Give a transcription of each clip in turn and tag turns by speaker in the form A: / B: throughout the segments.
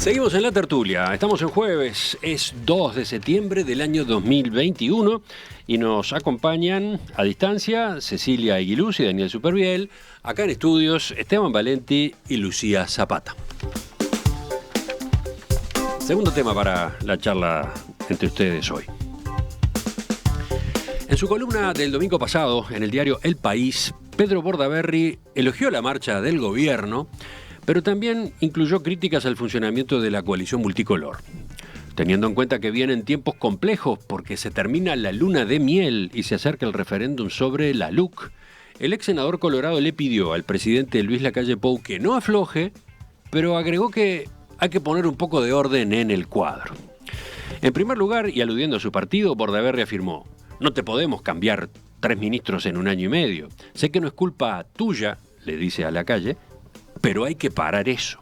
A: Seguimos en la tertulia, estamos en jueves, es 2 de septiembre del año 2021 y nos acompañan a distancia Cecilia Aguiluz y Daniel Superviel, acá en estudios Esteban Valenti y Lucía Zapata. Segundo tema para la charla entre ustedes hoy. En su columna del domingo pasado en el diario El País, Pedro Bordaberry elogió la marcha del gobierno, pero también incluyó críticas al funcionamiento de la coalición multicolor. Teniendo en cuenta que vienen tiempos complejos porque se termina la luna de miel y se acerca el referéndum sobre la LUC, el ex senador colorado le pidió al presidente Luis Lacalle Pou que no afloje, pero agregó que hay que poner un poco de orden en el cuadro. En primer lugar, y aludiendo a su partido, Bordaberry afirmó: "No te podemos cambiar 3 ministros en un año y medio. Sé que no es culpa tuya", le dice a Lacalle, "pero hay que parar eso".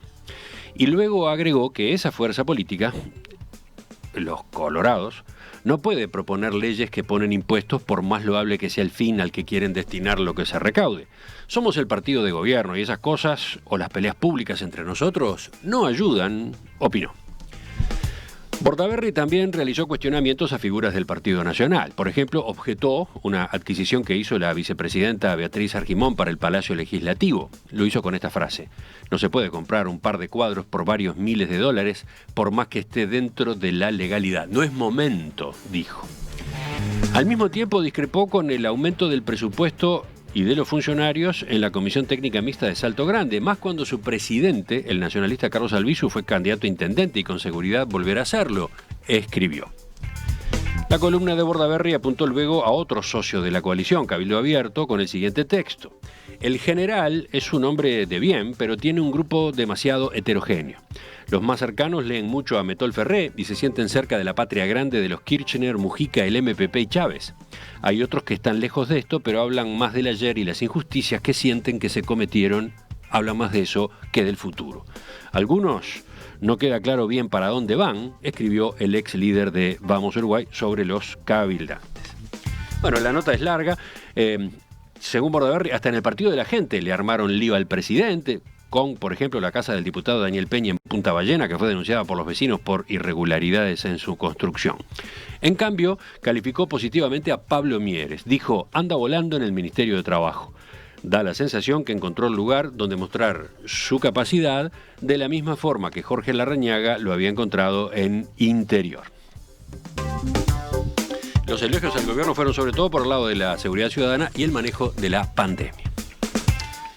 A: Y luego agregó que esa fuerza política, los colorados, no puede proponer leyes que ponen impuestos por más loable que sea el fin al que quieren destinar lo que se recaude. Somos el partido de gobierno y esas cosas, o las peleas públicas entre nosotros, no ayudan, opinó. Bordaberry también realizó cuestionamientos a figuras del Partido Nacional. Por ejemplo, objetó una adquisición que hizo la vicepresidenta Beatriz Argimón para el Palacio Legislativo. Lo hizo con esta frase: "No se puede comprar un par de cuadros por varios miles de dólares por más que esté dentro de la legalidad. No es momento", dijo. Al mismo tiempo discrepó con el aumento del presupuesto y de los funcionarios en la Comisión Técnica Mixta de Salto Grande, más cuando su presidente, el nacionalista Carlos Albizu, fue candidato a intendente y con seguridad volverá a serlo, escribió. La columna de Bordaberry apuntó luego a otro socio de la coalición, Cabildo Abierto, con el siguiente texto: "El general es un hombre de bien, pero tiene un grupo demasiado heterogéneo. Los más cercanos leen mucho a Metol Ferré y se sienten cerca de la patria grande de los Kirchner, Mujica, el MPP y Chávez. Hay otros que están lejos de esto, pero hablan más del ayer y las injusticias que sienten que se cometieron, hablan más de eso que del futuro. Algunos no queda claro bien para dónde van", escribió el ex líder de Vamos Uruguay sobre los cabildantes. Bueno, la nota es larga. Según Bordaberry, hasta en el Partido de la Gente le armaron lío al presidente, con, por ejemplo, la casa del diputado Daniel Peña en Punta Ballena, que fue denunciada por los vecinos por irregularidades en su construcción. En cambio, calificó positivamente a Pablo Mieres. Dijo: "Anda volando en el Ministerio de Trabajo. Da la sensación que encontró el lugar donde mostrar su capacidad, de la misma forma que Jorge Larrañaga lo había encontrado en Interior". Los elogios al gobierno fueron sobre todo por el lado de la seguridad ciudadana y el manejo de la pandemia.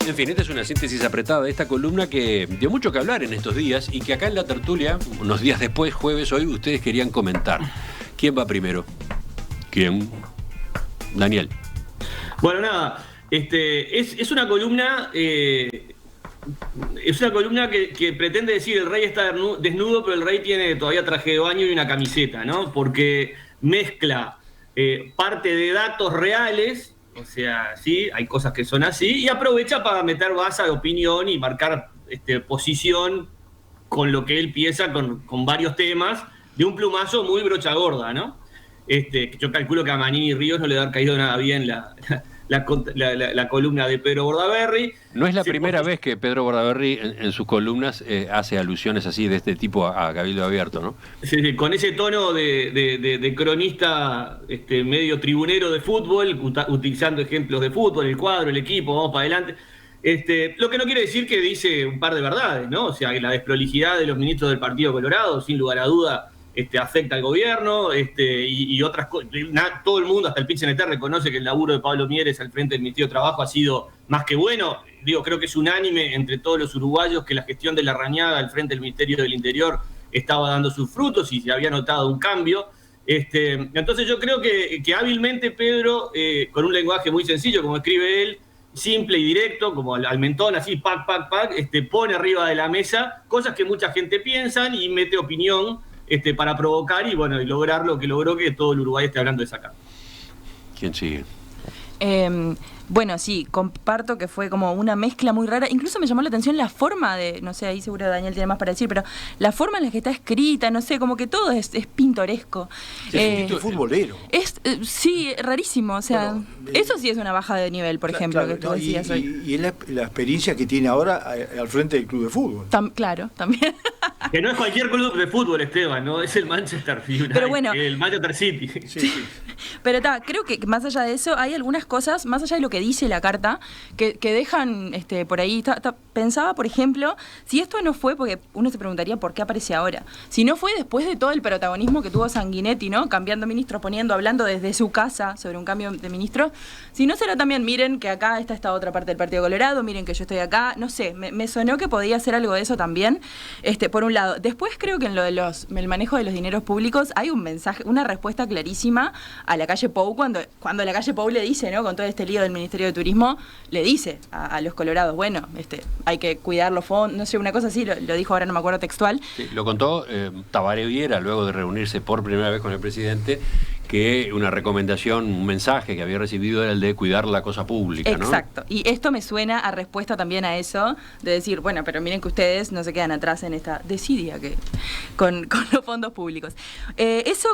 A: En fin, esta es una síntesis apretada de esta columna que dio mucho que hablar en estos días y que acá en la tertulia, unos días después, jueves, hoy, ustedes querían comentar. ¿Quién va primero? ¿Quién? Daniel.
B: Bueno, nada, es una columna... Es una columna que pretende decir: el rey está desnudo, pero el rey tiene todavía traje de baño y una camiseta, ¿no? Porque mezcla parte de datos reales, o sea, sí, hay cosas que son así, y aprovecha para meter base de opinión y marcar posición con lo que él piensa, con varios temas, de un plumazo muy brocha gorda, ¿no? Yo calculo que a Manini Ríos no le ha caído nada bien la columna de Pedro Bordaberry.
A: No es la primera vez que Pedro Bordaberry en sus columnas hace alusiones así de este tipo a Cabildo Abierto, ¿no? Sí,
B: con ese tono de cronista medio tribunero de fútbol, utilizando ejemplos de fútbol, el cuadro, el equipo, vamos para adelante. Lo que no quiere decir que dice un par de verdades, ¿no? O sea, que la desprolijidad de los ministros del Partido Colorado, sin lugar a duda, afecta al gobierno, y otras cosas. Todo el mundo, hasta el PIT-CNT, reconoce que el laburo de Pablo Mieres al frente del Ministerio de Trabajo ha sido más que bueno. Creo que es unánime entre todos los uruguayos que la gestión de Larrañaga al frente del Ministerio del Interior estaba dando sus frutos y se había notado un cambio. Entonces yo creo que hábilmente Pedro, con un lenguaje muy sencillo, como escribe él, simple y directo, como al mentón, así, pac, pone arriba de la mesa cosas que mucha gente piensa y mete opinión para provocar y lograr lo que logró, que todo el Uruguay esté hablando de esa carta.
A: ¿Quién sigue?
C: Bueno, sí, comparto que fue como una mezcla muy rara. Incluso me llamó la atención la forma de, no sé, ahí seguro Daniel tiene más para decir, pero la forma en la que está escrita, no sé, como que todo es pintoresco.
D: Es un título futbolero.
C: Sí, rarísimo, o sea, bueno, eso sí es una baja de nivel, por ejemplo,
D: claro,
C: que tú decías hoy.
D: Y es la experiencia que tiene ahora al frente del club de fútbol.
C: Claro, también.
B: Que no es cualquier club de fútbol, Esteban, ¿no? Es el Manchester United,
C: Pero bueno,
B: el Manchester City.
D: Sí.
C: Pero creo que más allá de eso, hay algunas cosas, más allá de lo que dice la carta, que dejan por ahí. Pensaba, por ejemplo, si esto no fue, porque uno se preguntaría por qué aparece ahora, si no fue después de todo el protagonismo que tuvo Sanguinetti, ¿no? Cambiando ministros, hablando desde su casa sobre un cambio de ministro, si no será también, miren que acá está esta otra parte del Partido Colorado, miren que yo estoy acá, no sé, me sonó que podía ser algo de eso también, por un lado. Después creo que en lo de el manejo de los dineros públicos hay un mensaje, una respuesta clarísima a la calle Pou, cuando la calle Pou le dice, ¿no? Con todo este lío del Ministerio de Turismo, le dice a los colorados, bueno, hay que cuidar los fondos, no sé, una cosa así, lo dijo ahora, no me acuerdo textual.
A: Sí, lo contó Tabaré Viera luego de reunirse por primera vez con el presidente, que una recomendación, un mensaje que había recibido era el de cuidar la cosa pública, ¿no?
C: Exacto. Y esto me suena a respuesta también a eso, de decir, bueno, pero miren que ustedes no se quedan atrás en esta desidia que con los fondos públicos. Eso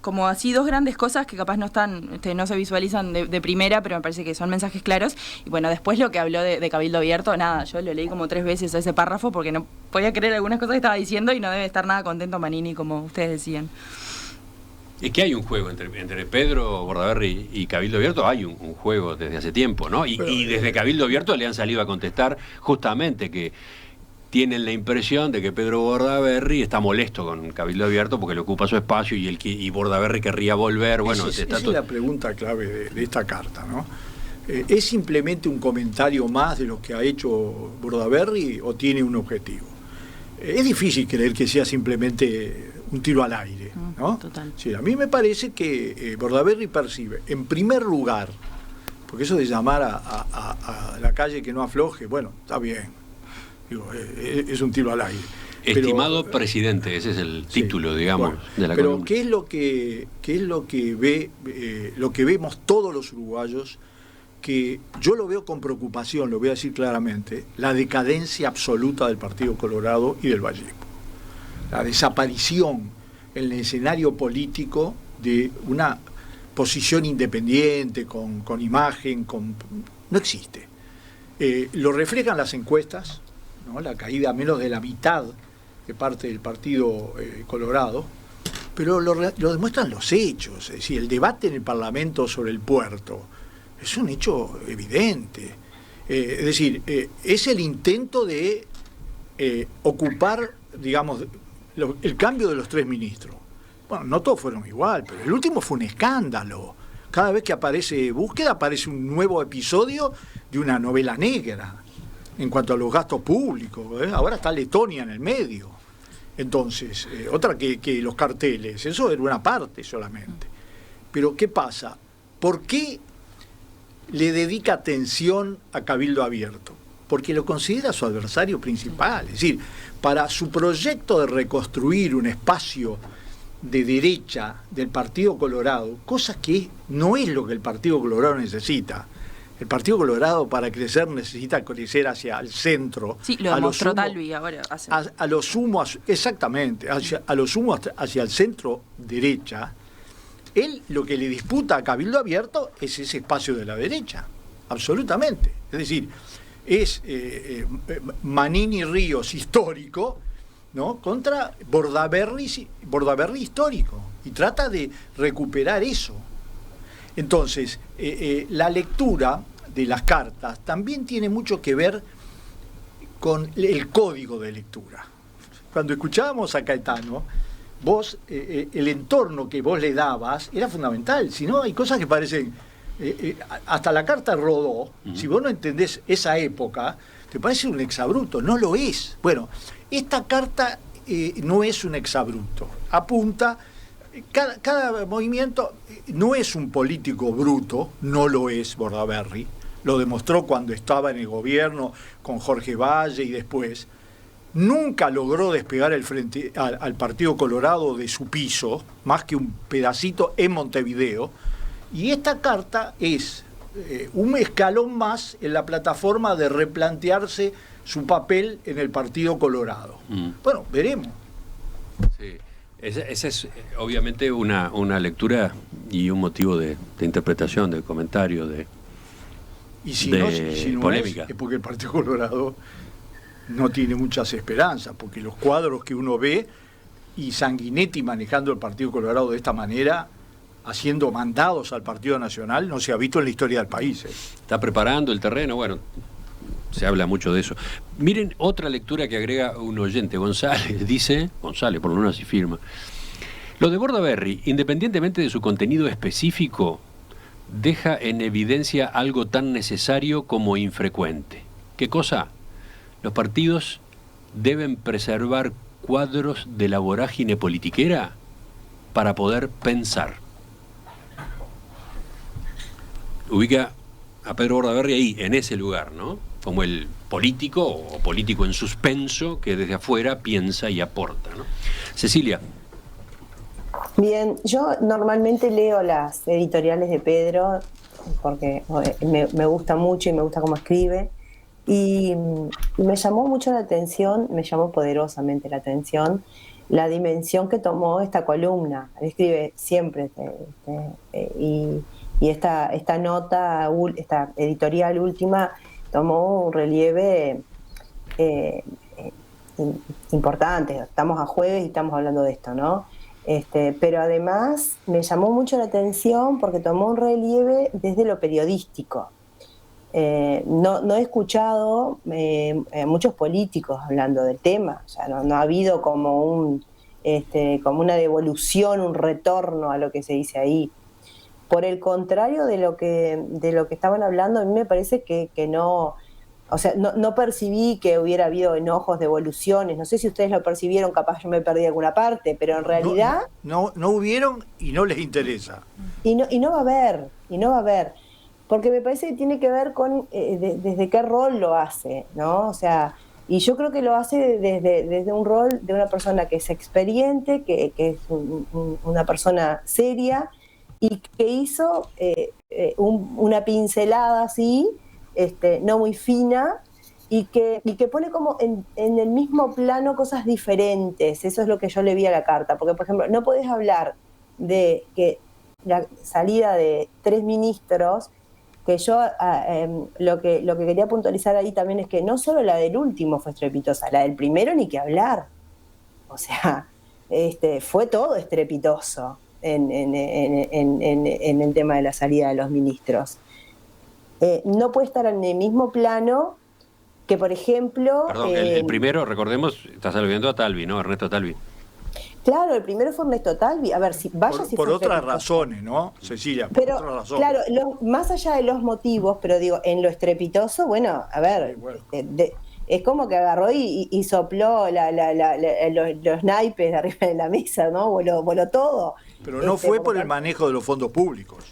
C: como así dos grandes cosas que capaz no están, no se visualizan de primera, pero me parece que son mensajes claros. Y bueno, después lo que habló de Cabildo Abierto, nada, yo lo leí como 3 veces a ese párrafo porque no podía creer algunas cosas que estaba diciendo y no debe estar nada contento Manini, como ustedes decían.
A: Es que hay un juego entre Pedro Bordaberry y Cabildo Abierto, hay un juego desde hace tiempo, ¿no? Y desde Cabildo Abierto le han salido a contestar justamente que tienen la impresión de que Pedro Bordaberry está molesto con Cabildo Abierto porque le ocupa su espacio y Bordaberry querría volver. Bueno,
D: esa es la pregunta clave de esta carta, ¿no? ¿Es simplemente un comentario más de lo que ha hecho Bordaberry o tiene un objetivo? Es difícil creer que sea simplemente un tiro al aire, ¿no?
C: Total.
D: Sí, a mí me parece que Bordaberry percibe, en primer lugar, porque eso de llamar a la calle que no afloje, bueno, está bien, digo, es un tiro al aire.
A: Estimado presidente, ese es el título, sí, digamos, bueno, de la columna.
D: Pero ¿qué es lo que vemos todos los uruguayos? Que yo lo veo con preocupación, lo voy a decir claramente, la decadencia absoluta del Partido Colorado y del vallismo. La desaparición en el escenario político de una posición independiente, con imagen, no existe. Lo reflejan las encuestas, ¿no? La caída a menos de la mitad de parte del Partido Colorado, pero lo demuestran los hechos. Es decir, el debate en el Parlamento sobre el puerto es un hecho evidente. Es decir, es el intento de ocupar, digamos, el cambio de los 3 ministros. Bueno, no todos fueron igual, pero el último fue un escándalo. Cada vez que aparece búsqueda, aparece un nuevo episodio de una novela negra en cuanto a los gastos públicos. Ahora está Letonia en el medio. Entonces, otra que los carteles, eso era una parte solamente. Pero, ¿qué pasa? ¿Por qué le dedica atención a Cabildo Abierto? Porque lo considera su adversario principal. Es decir, para su proyecto de reconstruir un espacio de derecha del Partido Colorado, cosa que no es lo que el Partido Colorado necesita. El Partido Colorado, para crecer, necesita crecer hacia el centro.
C: Sí, lo demostró Talvi ahora.
D: A lo sumo, exactamente, a lo sumo hacia el centro derecha. Él lo que le disputa a Cabildo Abierto es ese espacio de la derecha, absolutamente. Es decir, es Manini Ríos histórico, ¿no? Contra Bordaberry histórico, y trata de recuperar eso. Entonces, la lectura de las cartas también tiene mucho que ver con el código de lectura. Cuando escuchábamos a Caetano, vos, el entorno que vos le dabas era fundamental. Si no, hay cosas que parecen, hasta la carta Rodó, si vos no entendés esa época, te parece un exabrupto. No lo es. Bueno, esta carta no es un exabrupto. Apunta, cada movimiento no es un político bruto, no lo es Bordaberry. Lo demostró cuando estaba en el gobierno con Jorge Valle y después. Nunca logró despegar el frente al Partido Colorado de su piso, más que un pedacito en Montevideo, y esta carta es un escalón más en la plataforma de replantearse su papel en el Partido Colorado. Bueno, veremos.
A: Sí. Esa es obviamente una lectura y un motivo de interpretación, de comentario,
D: y si no
A: polémica.
D: es porque el Partido Colorado no tiene muchas esperanzas, porque los cuadros que uno ve, y Sanguinetti manejando el Partido Colorado de esta manera, haciendo mandados al Partido Nacional, no se ha visto en la historia del país.
A: Está preparando el terreno, bueno, se habla mucho de eso. Miren otra lectura que agrega un oyente, González, dice, González por lo menos así firma, lo de Bordaberry, independientemente de su contenido específico, deja en evidencia algo tan necesario como infrecuente. ¿Qué cosa? Los partidos deben preservar cuadros de la vorágine politiquera para poder pensar. Ubica a Pedro Bordaberry ahí, en ese lugar, ¿no? Como el político o político en suspenso que desde afuera piensa y aporta, ¿no? Cecilia.
E: Bien, yo normalmente leo las editoriales de Pedro porque me gusta mucho y me gusta cómo escribe, y me llamó mucho la atención, me llamó poderosamente la atención la dimensión que tomó esta columna. Él escribe siempre y esta nota, esta editorial última, tomó un relieve importante. Estamos a jueves y estamos hablando de esto, ¿no? Pero además me llamó mucho la atención porque tomó un relieve desde lo periodístico. No he escuchado muchos políticos hablando del tema, o sea, no ha habido como como una devolución, un retorno a lo que se dice ahí. Por el contrario de lo que estaban hablando, a mí me parece que no, o sea, no percibí que hubiera habido enojos, devoluciones. No sé si ustedes lo percibieron, capaz yo me perdí alguna parte, pero en realidad
D: no hubieron y no les interesa.
E: Y no va a haber, porque me parece que tiene que ver con desde qué rol lo hace, ¿no? O sea, y yo creo que lo hace desde un rol de una persona que es experiente, que es una persona seria, y que hizo una pincelada así, no muy fina, y que pone como en el mismo plano cosas diferentes. Eso es lo que yo le vi a la carta, porque por ejemplo no podés hablar de que la salida de 3 ministros, que yo lo que quería puntualizar ahí también es que no solo la del último fue estrepitosa, la del primero ni que hablar. O sea, fue todo estrepitoso en el tema de la salida de los ministros. No puede estar en el mismo plano que, por ejemplo...
A: Perdón, el primero, recordemos, estás aludiendo a Talvi, ¿no? Ernesto Talvi.
E: Claro, el primero fue Ernesto Talvi. A ver,
D: por otras razones, ¿no, Cecilia? Por otras razones.
E: Claro, más allá de los motivos, pero digo, en lo estrepitoso, bueno, a ver, sí, bueno. Es como que agarró y sopló los naipes de arriba de la mesa, ¿no? Voló todo.
D: Pero no fue por el manejo de los fondos públicos.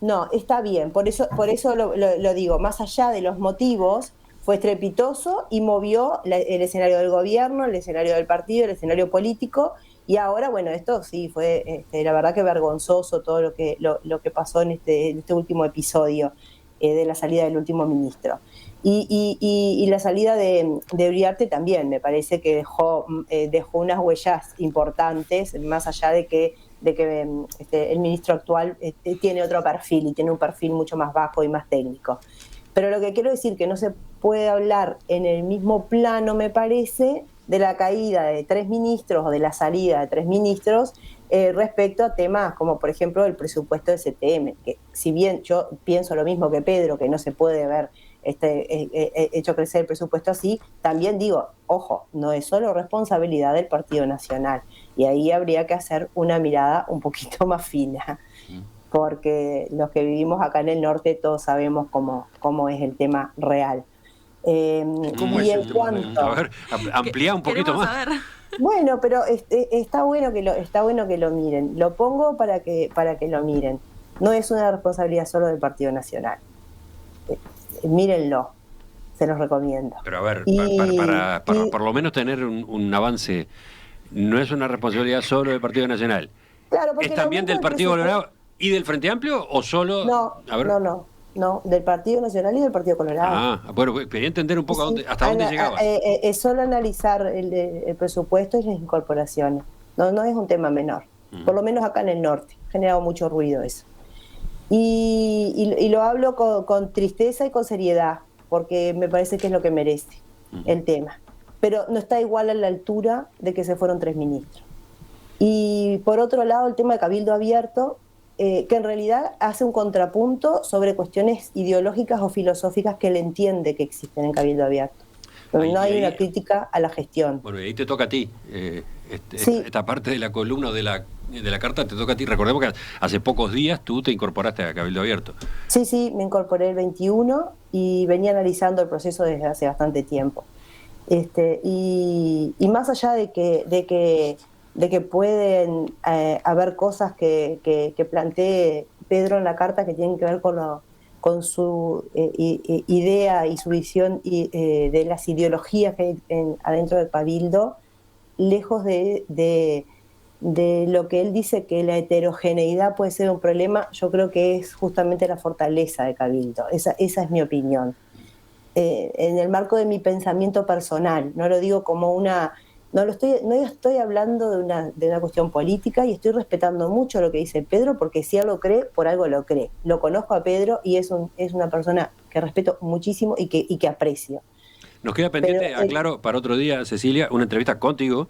E: No, está bien, por eso lo digo, más allá de los motivos, fue estrepitoso y movió el escenario del gobierno, el escenario del partido, el escenario político, y ahora, bueno, esto sí fue, la verdad que vergonzoso todo lo que pasó en este último episodio de la salida del último ministro. Y la salida de Uriarte también, me parece que dejó unas huellas importantes, más allá de que el ministro actual tiene otro perfil y tiene un perfil mucho más bajo y más técnico. Pero lo que quiero decir que no se puede hablar en el mismo plano, me parece, de la caída de 3 ministros o de la salida de 3 ministros respecto a temas como, por ejemplo, el presupuesto de CTM, que si bien yo pienso lo mismo que Pedro, que no se puede haber hecho crecer el presupuesto así, también digo, ojo, no es solo responsabilidad del Partido Nacional, y ahí habría que hacer una mirada un poquito más fina, porque los que vivimos acá en el norte todos sabemos cómo es el tema real.
A: ¿Cómo es el tema? A ver, amplía un poquito más. Saber.
E: Bueno, pero está bueno que lo miren. Lo pongo para que lo miren. No es una responsabilidad solo del Partido Nacional. Mírenlo, se los recomiendo.
A: Pero a ver, para por lo menos tener un avance, no es una responsabilidad solo del Partido Nacional.
E: Claro, porque
A: ¿es también del Partido Colorado y del Frente Amplio o solo...?
E: No, del Partido Nacional y del Partido Colorado.
A: Bueno, quería entender un poco hasta dónde llegaba.
E: Es solo analizar el presupuesto y las incorporaciones. No es un tema menor. Por lo menos acá en el norte. Ha generado mucho ruido eso. Y lo hablo con tristeza y con seriedad, porque me parece que es lo que merece el tema. pero no está igual a la altura de que se fueron 3 ministros. Y por otro lado, el tema de Cabildo Abierto, que en realidad hace un contrapunto sobre cuestiones ideológicas o filosóficas que él entiende que existen en Cabildo Abierto. Pero no hay una crítica a la gestión.
A: Bueno, y ahí te toca a ti.
E: Sí.
A: Esta parte de la columna de la carta te toca a ti. Recordemos que hace pocos días tú te incorporaste a Cabildo Abierto.
E: Sí, me incorporé el 21 y venía analizando el proceso desde hace bastante tiempo. Y más allá de que pueden haber cosas que plantee Pedro en la carta que tienen que ver con su idea y su visión de las ideologías que hay adentro del Cabildo, lejos de lo que él dice que la heterogeneidad puede ser un problema, yo creo que es justamente la fortaleza de Cabildo. Esa es mi opinión. En el marco de mi pensamiento personal, no lo digo como no estoy hablando de una cuestión política, y estoy respetando mucho lo que dice Pedro, porque si él lo cree, por algo lo cree. Lo conozco a Pedro y es una persona que respeto muchísimo y que aprecio.
A: Nos queda pendiente, aclaro, para otro día, Cecilia, una entrevista contigo,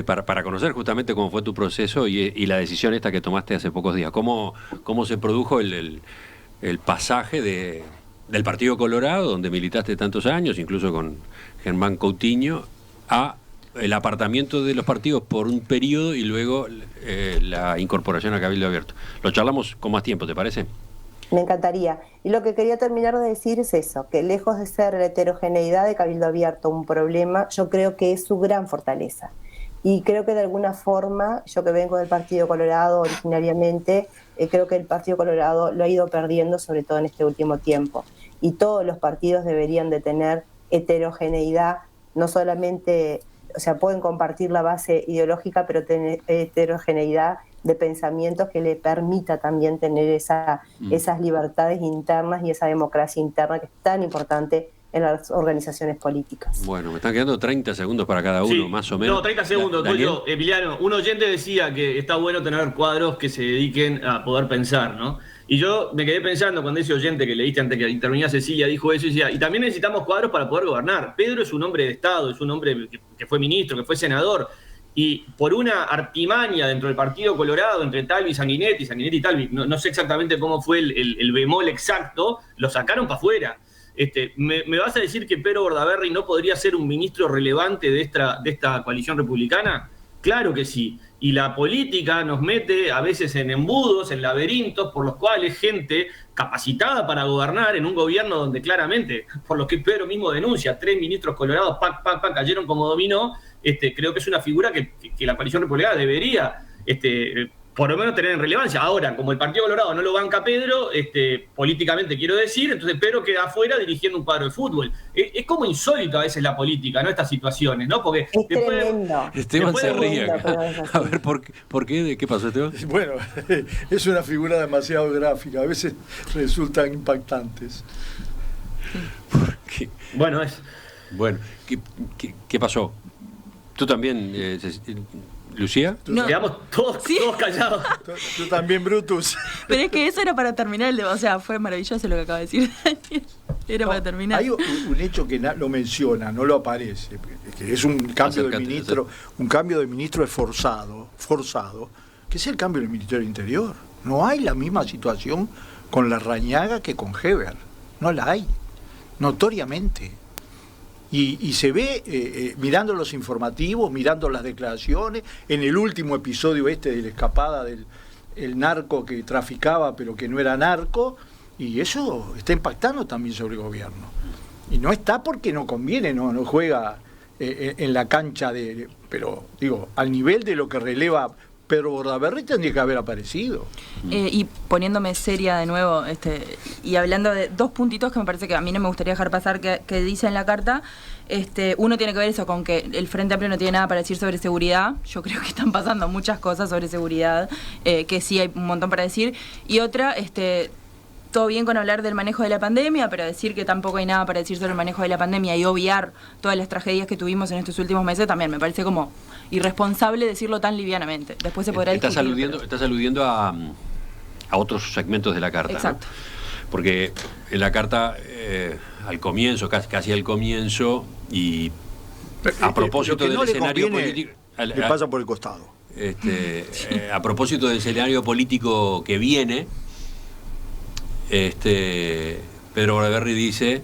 A: para conocer justamente cómo fue tu proceso y la decisión esta que tomaste hace pocos días. ¿Cómo se produjo el pasaje del Partido Colorado, donde militaste tantos años, incluso con Germán Coutinho, a el apartamiento de los partidos por un periodo y luego la incorporación a Cabildo Abierto? Lo charlamos con más tiempo, ¿te parece?
E: Me encantaría. Y lo que quería terminar de decir es eso, que lejos de ser la heterogeneidad de Cabildo Abierto un problema, yo creo que es su gran fortaleza. Y creo que de alguna forma, yo que vengo del Partido Colorado originariamente, creo que el Partido Colorado lo ha ido perdiendo, sobre todo en este último tiempo. Y todos los partidos deberían de tener heterogeneidad, no solamente, o sea, pueden compartir la base ideológica, pero tener heterogeneidad de pensamientos que le permita también tener esas libertades internas y esa democracia interna que es tan importante en las organizaciones políticas.
A: Bueno, me están quedando 30 segundos para cada uno, más o menos.
B: No, 30 segundos, Tulio. Emiliano, un oyente decía que está bueno tener cuadros que se dediquen a poder pensar, ¿no? Y yo me quedé pensando cuando ese oyente que leíste antes que intervenía Cecilia dijo eso, y decía, y también necesitamos cuadros para poder gobernar. Pedro es un hombre de Estado, es un hombre que fue ministro, que fue senador, y por una artimaña dentro del Partido Colorado, entre Talvi y Sanguinetti y Talvi, no sé exactamente cómo fue el bemol exacto, lo sacaron para afuera. ¿Me vas a decir que Pedro Bordaberry no podría ser un ministro relevante de esta coalición republicana? Claro que sí. Y la política nos mete a veces en embudos, en laberintos, por los cuales gente capacitada para gobernar en un gobierno donde claramente, por lo que Pedro mismo denuncia, 3 ministros colorados, cayeron como dominó. Creo que es una figura que la coalición republicana debería por lo menos tener en relevancia. Ahora, como el Partido Colorado no lo banca Pedro, políticamente quiero decir, entonces Pedro queda afuera dirigiendo un cuadro de fútbol. Es como insólito a veces la política, ¿no? Estas situaciones, ¿no? Porque
E: es tremendo.
A: Esteban se ríe acá. A ver, ¿por qué? ¿Qué pasó, Esteban?
D: Bueno, es una figura demasiado gráfica, a veces resultan impactantes.
A: ¿Por qué?
B: Bueno,
A: ¿qué pasó? ¿Tú también, Lucía?
B: No. Quedamos todos callados.
D: Tú también, Brutus.
C: Pero es que eso era para terminar o sea, fue maravilloso lo que acaba de decir Daniel. Era para terminar.
D: Hay un hecho que lo menciona, no lo aparece, que es un cambio de ministro, un cambio de ministro es forzado, que es el cambio del Ministerio del Interior. No hay la misma situación con Larrañaga que con Heber. No la hay, notoriamente. Y se ve, mirando los informativos, mirando las declaraciones, en el último episodio de la escapada del narco que traficaba pero que no era narco, y eso está impactando también sobre el gobierno. Y no está porque no conviene, no juega en la cancha pero digo, al nivel de lo que releva Pedro Bordaberry tendría que haber aparecido.
C: Y poniéndome seria de nuevo, y hablando de 2 puntitos que me parece que a mí no me gustaría dejar pasar que dice en la carta. Uno tiene que ver eso con que el Frente Amplio no tiene nada para decir sobre seguridad. Yo creo que están pasando muchas cosas sobre seguridad, que sí hay un montón para decir. Y otra, todo bien con hablar del manejo de la pandemia, pero decir que tampoco hay nada para decir sobre el manejo de la pandemia y obviar todas las tragedias que tuvimos en estos últimos meses también me parece como irresponsable decirlo tan livianamente. Después se podrá discutir.
A: Estás aludiendo a otros segmentos de la carta.
C: Exacto.
A: ¿No? Porque en la carta, al comienzo, casi al comienzo, y A propósito
D: Lo que no
A: del
D: le
A: escenario
D: conviene,
A: político.
D: le pasa por el costado.
A: A propósito del escenario político que viene, Pedro Bordaberry dice: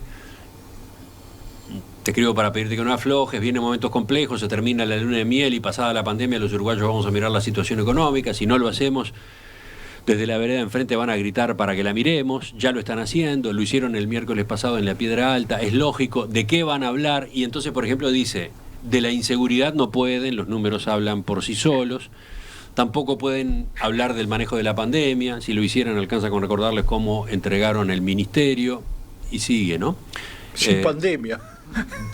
A: te escribo para pedirte que no aflojes, vienen momentos complejos, se termina la luna de miel y pasada la pandemia los uruguayos vamos a mirar la situación económica, si no lo hacemos, desde la vereda enfrente van a gritar para que la miremos, ya lo están haciendo, lo hicieron el miércoles pasado en la Piedra Alta, es lógico, ¿de qué van a hablar? Y entonces, por ejemplo, dice, de la inseguridad no pueden, los números hablan por sí solos, tampoco pueden hablar del manejo de la pandemia, si lo hicieran alcanza con recordarles cómo entregaron el ministerio, y sigue, ¿no?
D: Sin pandemia.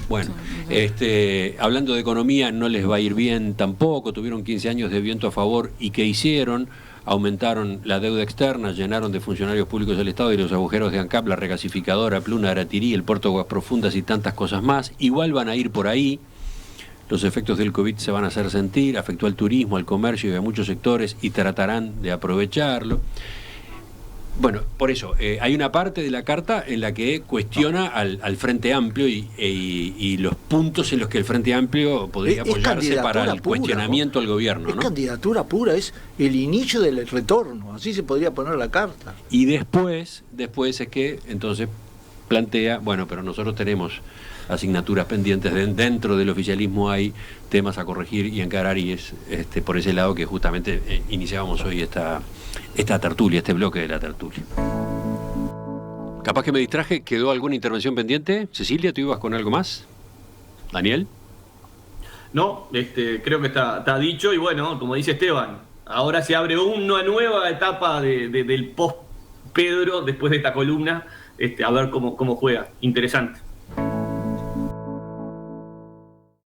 A: Bueno, hablando de economía, no les va a ir bien tampoco, tuvieron 15 años de viento a favor, ¿y qué hicieron? Aumentaron la deuda externa, llenaron de funcionarios públicos del Estado y los agujeros de ANCAP, la regasificadora, Pluna, Aratirí, el puerto de Aguas Profundas y tantas cosas más. Igual van a ir por ahí, los efectos del COVID se van a hacer sentir, afectó al turismo, al comercio y a muchos sectores y tratarán de aprovecharlo. Bueno, por eso, hay una parte de la carta en la que cuestiona al Frente Amplio y los puntos en los que el Frente Amplio podría apoyarse para el cuestionamiento al gobierno,
D: ¿no?
A: Es
D: candidatura pura, es el inicio del retorno, así se podría poner la carta.
A: Y después es que entonces plantea, bueno, pero nosotros tenemos asignaturas pendientes, dentro del oficialismo hay temas a corregir y encarar, y es por ese lado que justamente iniciábamos hoy esta tertulia, este bloque de la tertulia. Capaz que me distraje, ¿quedó alguna intervención pendiente? Cecilia, ¿tú ibas con algo más? ¿Daniel?
B: No, creo que está dicho, y bueno, como dice Esteban, ahora se abre una nueva etapa del post-Pedro después de esta columna, a ver cómo juega. Interesante.